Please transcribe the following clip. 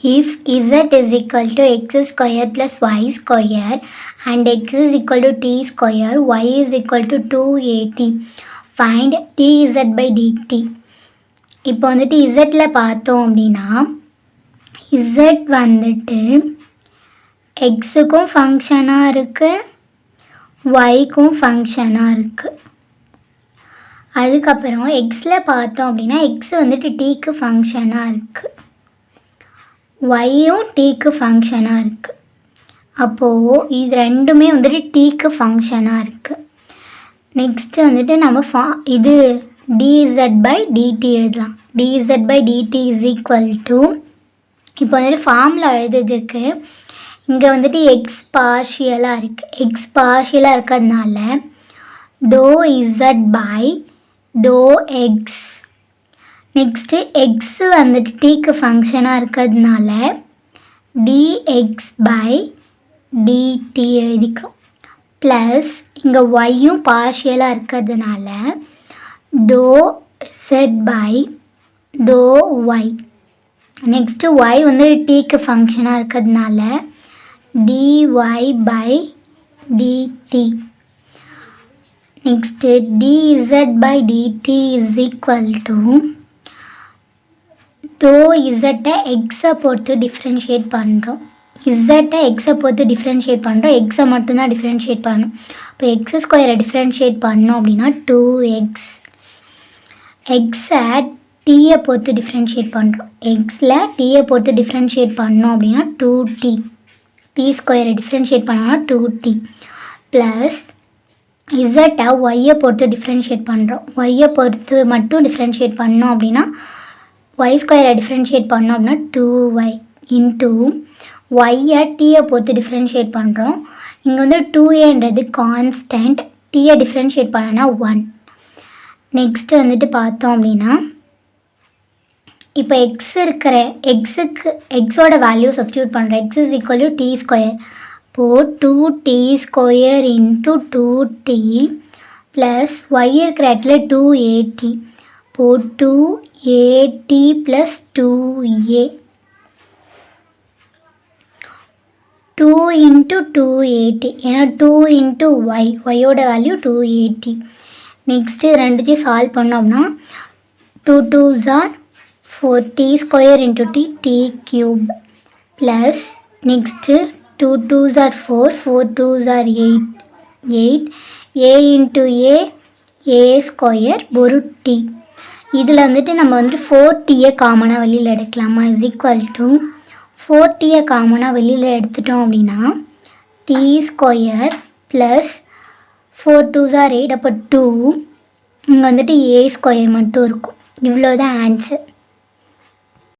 if z is equal to x square plus y square and x is equal to t square, y is equal to 2at, find dz by dt. இப்போ வந்துட்டு இசட்டில் பார்த்தோம் அப்படின்னா Z வந்துட்டு எக்ஸுக்கும் ஃபங்க்ஷனாக இருக்குது, ஒய்க்கும் ஃபங்க்ஷனாக இருக்குது. அதுக்கப்புறம் எக்ஸில் பார்த்தோம் அப்படின்னா எக்ஸ் வந்துட்டு டீக்கு ஃபங்க்ஷனாக இருக்குது, ஒய்யும் டீக்கு ஃபங்க்ஷனாக இருக்குது. அப்போது இது ரெண்டுமே வந்துட்டு டீக்கு ஃபங்க்ஷனாக இருக்குது. நெக்ஸ்ட்டு வந்துட்டு நம்ம இது dz by dt எழுதலாம். dz by dt is equal to, இப்போ வந்துட்டு ஃபார்மில் எழுதுறதுக்கு இங்கே வந்துட்டு எக்ஸ் பார்ஷியலாக இருக்குது. எக்ஸ் பார்ஷியலாக இருக்கிறதுனால dou z by dou x. Next x வந்துட்டு டீக்கு ஃபங்க்ஷனாக இருக்கிறதுனால dx by dt எழுதிக்கிறோம். ப்ளஸ் இங்கே ஒய்யும் பார்ஷியலாக இருக்கிறதுனால dou z by dou y. Next y வந்து டீக்கு ஃபங்க்ஷனாக இருக்கிறதுனால dy by dt. Next dz by dt is equal to dou z எக்ஸை பொறுத்து டிஃப்ரென்ஷியேட் பண்ணுறோம். இசட்டை எக்ஸை பொறுத்து டிஃப்ரென்ஷியேட் பண்ணுறோம், எக்ஸை மட்டும்தான் டிஃப்ரென்ஷியேட் பண்ணணும். இப்போ எக்ஸ் ஸ்கொயரை டிஃப்ரென்ஷியேட் பண்ணோம் அப்படின்னா 2x. எக்ஸை டீயை பொறுத்து டிஃப்ரென்ஷியேட் பண்ணுறோம், எக்ஸில் டீயை பொறுத்து டிஃப்ரென்ஷியேட் பண்ணோம் அப்படின்னா 2t. டி ஸ்கொயரை டிஃப்ரென்ஷியேட் பண்ணோம்னா 2t. ப்ளஸ் இசட்டை ஒய்யை பொறுத்து டிஃப்ரென்ஷியேட் பண்ணுறோம், ஒய்யை பொறுத்து மட்டும் டிஃப்ரென்ஷியேட் பண்ணோம் அப்படின்னா ஒய் ஸ்கொயரை டிஃப்ரென்ஷியேட் பண்ணோம் அப்படின்னா 2y இன்ட்டு ஒய்யை டீயை பொறுத்து டிஃப்ரென்ஷியேட் பண்ணுறோம். இங்கே வந்து 2aன்றது கான்ஸ்டன்ட், டீயை டிஃப்ரென்ஷியேட் பண்ணோன்னா 1. நெக்ஸ்ட்டு வந்துட்டு பார்த்தோம் அப்படின்னா இப்போ எக்ஸ் இருக்கிற எக்ஸோட வேல்யூ சப்ஸ்டியூட் பண்ணுறோம். X is equal to t square. இப்போது 2t square into 2t plus Y இருக்கிற இடத்துல 2at. இப்போது 2at ப்ளஸ் 2a. 2 into 280, ஏன்னா 2 into y, ஒய்யோட வேல்யூ 280. நெக்ஸ்ட்டு ரெண்டுத்தையும் சால்வ் பண்ணோம்னா 2 2s are 4t square into t cube plus next 2 2s are 4, 4 2s are 8, a into a square ஒரு t. இதில் வந்துட்டு நம்ம வந்துட்டு 4tயை காமனாக வெளியில் எடுக்கலாமா, இஸ் ஈக்குவல் டு 4tயை காமனாக வெளியில் எடுத்துட்டோம் அப்படின்னா D square plus 4 2s are 8, அப்போ 2, இங்கே வந்துட்டு a ஸ்கொயர் மட்டும் இருக்கும். இவ்வளோ தான் ஆன்சர்.